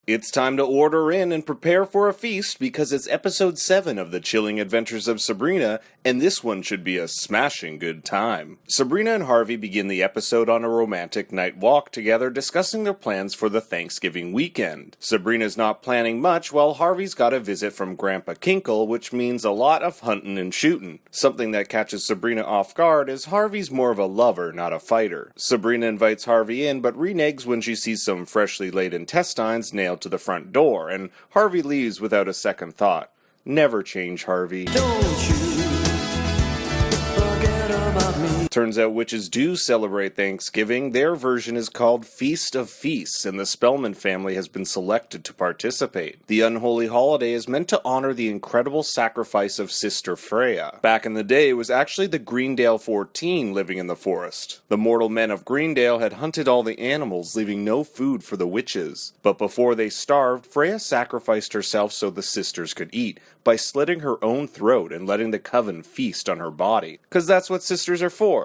It's time to order in and prepare for a feast because it's episode 7 of the chilling Adventures of Sabrina, and this one should be a smashing good time. Sabrina and Harvey begin the episode on a romantic night walk together discussing their plans for the Thanksgiving weekend. Sabrina's not planning much while Harvey's got a visit from Grandpa Kinkle, which means a lot of hunting and shooting. Something that catches Sabrina off guard is Harvey's more of a lover, not a fighter. Sabrina invites Harvey in but reneges when she sees some freshly laid intestines nailed to the front door, and Harvey leaves without a second thought. Never change, Harvey. Don't you forget about me. Turns out witches do celebrate Thanksgiving. Their version is called Feast of Feasts, and the Spellman family has been selected to participate. The unholy holiday is meant to honor the incredible sacrifice of Sister Freya. Back in the day, it was actually the Greendale 14 living in the forest. The mortal men of Greendale had hunted all the animals, leaving no food for the witches. But before they starved, Freya sacrificed herself so the sisters could eat, by slitting her own throat and letting the coven feast on her body. 'Cause that's what sisters are for.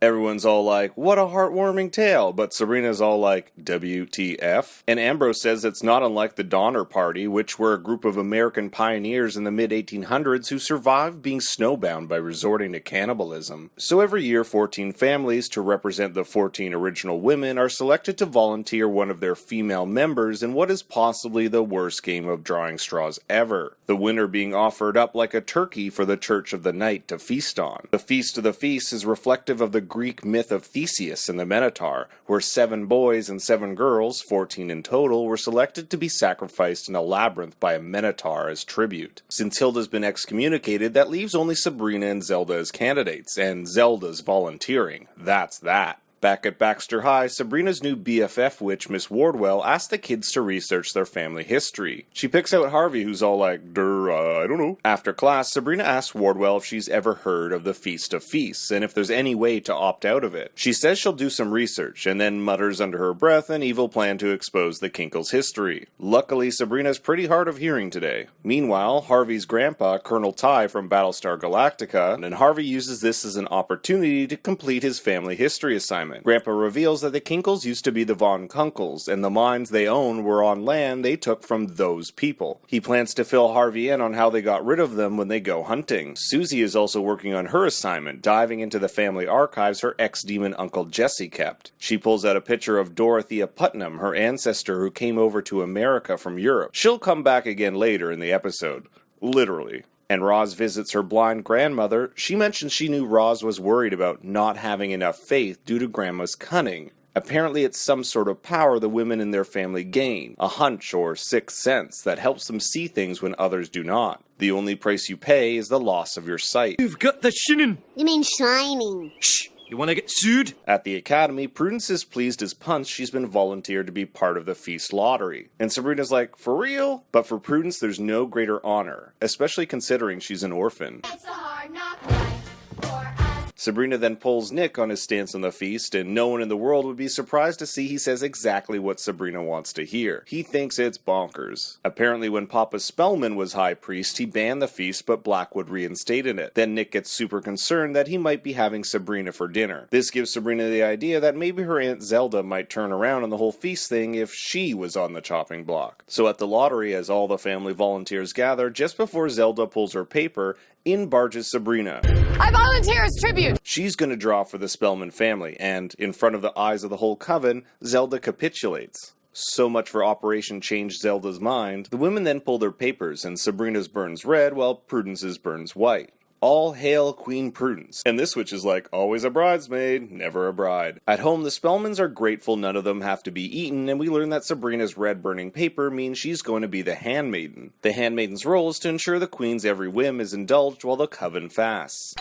Everyone's all like, what a heartwarming tale, but Sabrina's all like, WTF? And Ambrose says it's not unlike the Donner Party, which were a group of American pioneers in the mid-1800s who survived being snowbound by resorting to cannibalism. So every year, 14 families, to represent the 14 original women, are selected to volunteer one of their female members in what is possibly the worst game of drawing straws ever. The winner being offered up like a turkey for the Church of the Night to feast on. The Feast of the Feast is reflective of the Greek myth of Theseus and the Minotaur, where 7 boys and 7 girls, 14 in total, were selected to be sacrificed in a labyrinth by a Minotaur as tribute. Since Hilda's been excommunicated, that leaves only Sabrina and Zelda as candidates, and Zelda's volunteering. That's that. Back at Baxter High, Sabrina's new BFF witch, Miss Wardwell, asks the kids to research their family history. She picks out Harvey, who's all like, I don't know. After class, Sabrina asks Wardwell if she's ever heard of the Feast of Feasts, and if there's any way to opt out of it. She says she'll do some research, and then mutters under her breath an evil plan to expose the Kinkles' history. Luckily, Sabrina's pretty hard of hearing today. Meanwhile, Harvey's grandpa, Colonel Ty from Battlestar Galactica, and Harvey uses this as an opportunity to complete his family history assignment. Grandpa reveals that the Kinkles used to be the Von Kunkles, and the mines they own were on land they took from those people. He plans to fill Harvey in on how they got rid of them when they go hunting. Susie is also working on her assignment, diving into the family archives her ex-demon Uncle Jesse kept. She pulls out a picture of Dorothea Putnam, her ancestor who came over to America from Europe. She'll come back again later in the episode. Literally. And Roz visits her blind grandmother. She mentions she knew Roz was worried about not having enough faith due to Grandma's cunning. Apparently it's some sort of power the women in their family gain, a hunch or sixth sense that helps them see things when others do not. The only price you pay is the loss of your sight. You've got the shinnin'. You mean shining? Shh! You wanna get sued? At the academy, Prudence is pleased as punch she's been volunteered to be part of the feast lottery. And Sabrina's like, for real? But for Prudence, there's no greater honor, especially considering she's an orphan. It's a hard knock life for us. Sabrina then pulls Nick on his stance on the feast, and no one in the world would be surprised to see he says exactly what Sabrina wants to hear. He thinks it's bonkers. Apparently when Papa Spellman was high priest, he banned the feast, but Blackwood reinstated it. Then Nick gets super concerned that he might be having Sabrina for dinner. This gives Sabrina the idea that maybe her Aunt Zelda might turn around on the whole feast thing if she was on the chopping block. So at the lottery, as all the family volunteers gather, just before Zelda pulls her paper, in barges Sabrina. I volunteer as tribute! She's gonna draw for the Spellman family, and in front of the eyes of the whole coven, Zelda capitulates. So much for Operation Change Zelda's Mind. The women then pull their papers, and Sabrina's burns red while Prudence's burns white. All hail Queen Prudence. And this witch is like, always a bridesmaid, never a bride. At home, the Spellmans are grateful none of them have to be eaten, and we learn that Sabrina's red burning paper means she's going to be the handmaiden. The handmaiden's role is to ensure the queen's every whim is indulged while the coven fasts.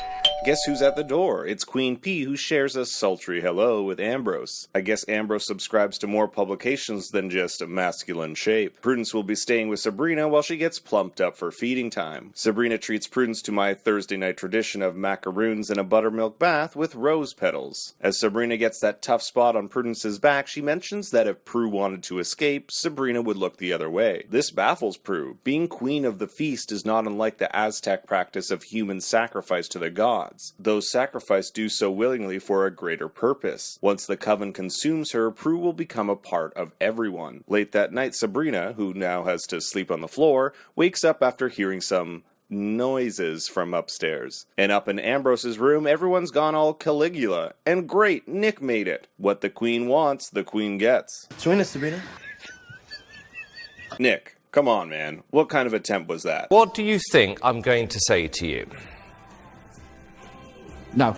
Guess who's at the door? It's Queen P, who shares a sultry hello with Ambrose. I guess Ambrose subscribes to more publications than just a masculine shape. Prudence will be staying with Sabrina while she gets plumped up for feeding time. Sabrina treats Prudence to my Thursday night tradition of macaroons and a buttermilk bath with rose petals. As Sabrina gets that tough spot on Prudence's back, she mentions that if Prue wanted to escape, Sabrina would look the other way. This baffles Prue. Being queen of the feast is not unlike the Aztec practice of human sacrifice to the gods. gods. Those sacrificed do so willingly for a greater purpose. Once the coven consumes her, Prue will become a part of everyone. Late that night, Sabrina, who now has to sleep on the floor, wakes up after hearing some noises from upstairs. And up in Ambrose's room, everyone's gone all Caligula. And great, Nick made it. What the queen wants, the queen gets. Join us, Sabrina. Nick, come on, man. What kind of attempt was that? What do you think I'm going to say to you? No.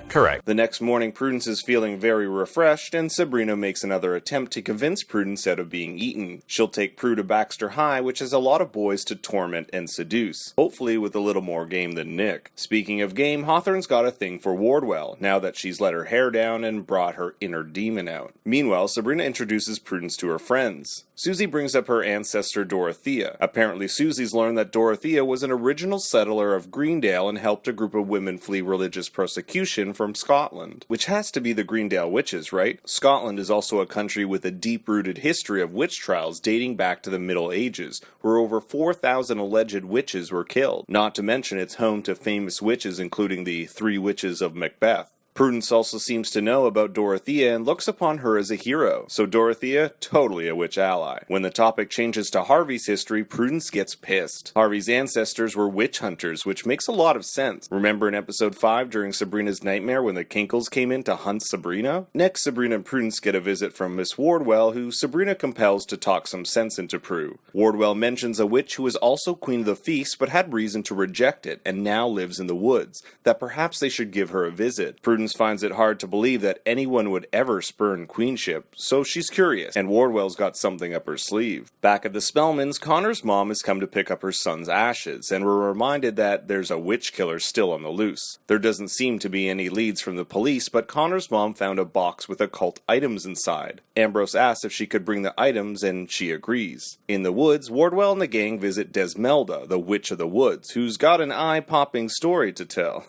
Correct. The next morning, Prudence is feeling very refreshed, and Sabrina makes another attempt to convince Prudence out of being eaten. She'll take Prue to Baxter High, which has a lot of boys to torment and seduce, hopefully with a little more game than Nick. Speaking of game, Hawthorne's got a thing for Wardwell, now that she's let her hair down and brought her inner demon out. Meanwhile, Sabrina introduces Prudence to her friends. Susie brings up her ancestor Dorothea. Apparently, Susie's learned that Dorothea was an original settler of Greendale and helped a group of women flee religious persecution from Scotland. Which has to be the Greendale witches, right? Scotland is also a country with a deep-rooted history of witch trials dating back to the Middle Ages, where over 4,000 alleged witches were killed. Not to mention it's home to famous witches including the Three Witches of Macbeth. Prudence also seems to know about Dorothea and looks upon her as a hero, so Dorothea, totally a witch ally. When the topic changes to Harvey's history, Prudence gets pissed. Harvey's ancestors were witch hunters, which makes a lot of sense. Remember in episode 5 during Sabrina's nightmare when the Kinkles came in to hunt Sabrina? Next, Sabrina and Prudence get a visit from Miss Wardwell, who Sabrina compels to talk some sense into Prue. Wardwell mentions a witch who was also queen of the feast but had reason to reject it and now lives in the woods, that perhaps they should give her a visit. Prudence finds it hard to believe that anyone would ever spurn queenship, so she's curious, and Wardwell's got something up her sleeve. Back at the Spellmans, Connor's mom has come to pick up her son's ashes, and we're reminded that there's a witch killer still on the loose. There doesn't seem to be any leads from the police, but Connor's mom found a box with occult items inside. Ambrose asks if she could bring the items, and she agrees. In the woods, Wardwell and the gang visit Desmelda, the Witch of the Woods, who's got an eye-popping story to tell.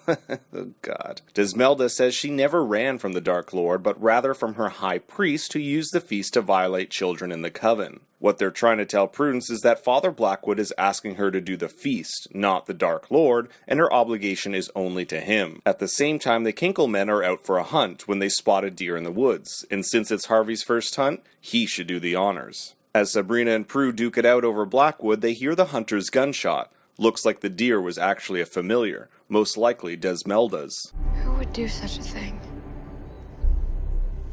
Oh god. Desmelda says she never ran from the Dark Lord, but rather from her high priest who used the feast to violate children in the coven. What they're trying to tell Prudence is that Father Blackwood is asking her to do the feast, not the Dark Lord, and her obligation is only to him. At the same time, the Kinkle men are out for a hunt when they spot a deer in the woods, and since it's Harvey's first hunt, he should do the honors. As Sabrina and Prue duke it out over Blackwood, they hear the hunter's gunshot. Looks like the deer was actually a familiar, most likely Desmelda's. Who would do such a thing?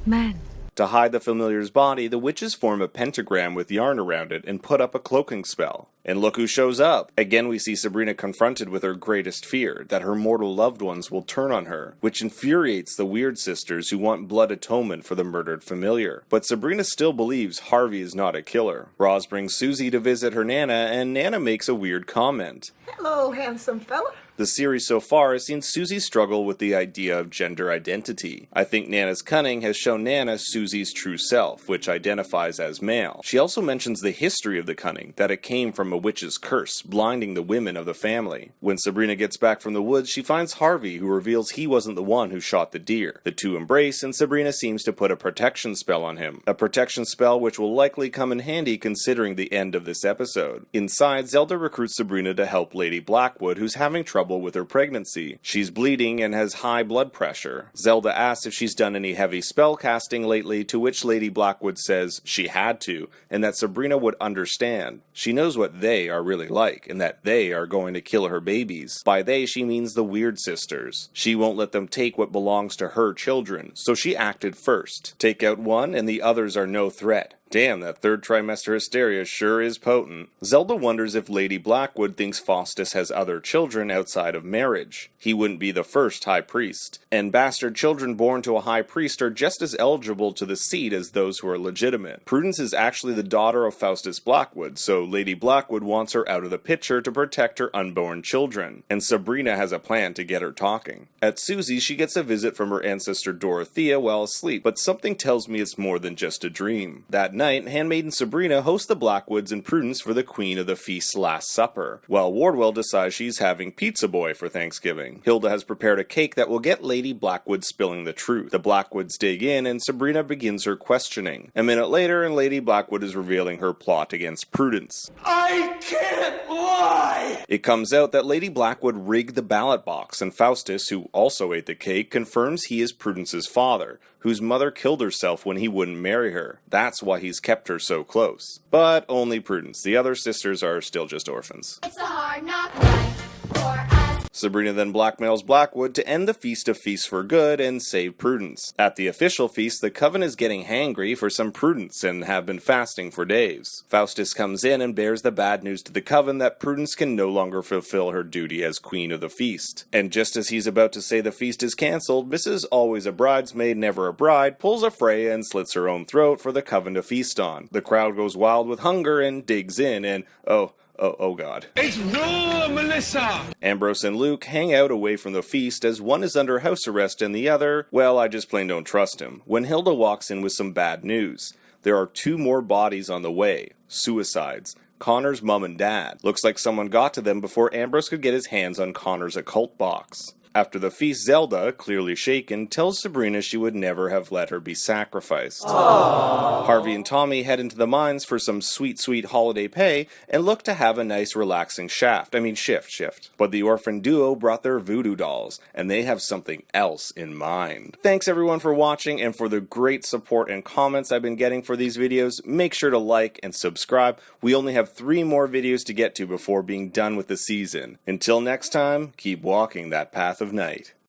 Men. To hide the familiar's body, the witches form a pentagram with yarn around it and put up a cloaking spell. And look who shows up! Again we see Sabrina confronted with her greatest fear, that her mortal loved ones will turn on her, which infuriates the Weird Sisters who want blood atonement for the murdered familiar. But Sabrina still believes Harvey is not a killer. Roz brings Susie to visit her Nana, and Nana makes a weird comment. Hello, handsome fella. The series so far has seen Susie struggle with the idea of gender identity. I think Nana's cunning has shown Nana Susie's true self, which identifies as male. She also mentions the history of the cunning, that it came from a witch's curse, blinding the women of the family. When Sabrina gets back from the woods, she finds Harvey, who reveals he wasn't the one who shot the deer. The two embrace, and Sabrina seems to put a protection spell on him. A protection spell which will likely come in handy considering the end of this episode. Inside, Zelda recruits Sabrina to help Lady Blackwood, who's having trouble with her pregnancy. She's bleeding and has high blood pressure. Zelda asks if she's done any heavy spell casting lately, to which Lady Blackwood says she had to, and that Sabrina would understand. She knows what they are really like, and that they are going to kill her babies. By they, she means the Weird Sisters. She won't let them take what belongs to her children, so she acted first. Take out one, and the others are no threat. Damn, that third trimester hysteria sure is potent. Zelda wonders if Lady Blackwood thinks Faustus has other children outside of marriage. He wouldn't be the first high priest. And bastard children born to a high priest are just as eligible to the seat as those who are legitimate. Prudence is actually the daughter of Faustus Blackwood, so Lady Blackwood wants her out of the picture to protect her unborn children. And Sabrina has a plan to get her talking. At Susie's, she gets a visit from her ancestor Dorothea while asleep, but something tells me it's more than just a dream. That night, handmaiden Sabrina hosts the Blackwoods and Prudence for the Queen of the Feast's Last Supper, while Wardwell decides she's having Pizza Boy for Thanksgiving. Hilda has prepared a cake that will get Lady Blackwood spilling the truth. The Blackwoods dig in, and Sabrina begins her questioning. A minute later, and Lady Blackwood is revealing her plot against Prudence. I can't lie! It comes out that Lady Blackwood rigged the ballot box, and Faustus, who also ate the cake, confirms he is Prudence's father, whose mother killed herself when he wouldn't marry her. That's why he's kept her so close. But only Prudence. The other sisters are still just orphans. It's a hard knock life for us. Sabrina then blackmails Blackwood to end the Feast of Feasts for good and save Prudence. At the official feast, the Coven is getting hangry for some Prudence and have been fasting for days. Faustus comes in and bears the bad news to the Coven that Prudence can no longer fulfill her duty as Queen of the Feast. And just as he's about to say the feast is cancelled, Mrs. Always a Bridesmaid, Never a Bride pulls a Freya and slits her own throat for the Coven to feast on. The crowd goes wild with hunger and digs in, and oh god. It's raw, Melissa! Ambrose and Luke hang out away from the feast as one is under house arrest and the other, well, I just plain don't trust him, when Hilda walks in with some bad news. There are 2 more bodies on the way. Suicides. Connor's mom and dad. Looks like someone got to them before Ambrose could get his hands on Connor's occult box. After the feast, Zelda, clearly shaken, tells Sabrina she would never have let her be sacrificed. Aww. Harvey and Tommy head into the mines for some sweet, sweet holiday pay and look to have a nice relaxing shift. But the orphan duo brought their voodoo dolls, and they have something else in mind. Thanks everyone for watching and for the great support and comments I've been getting for these videos. Make sure to like and subscribe. We only have 3 more videos to get to before being done with the season. Until next time, keep walking that path of night.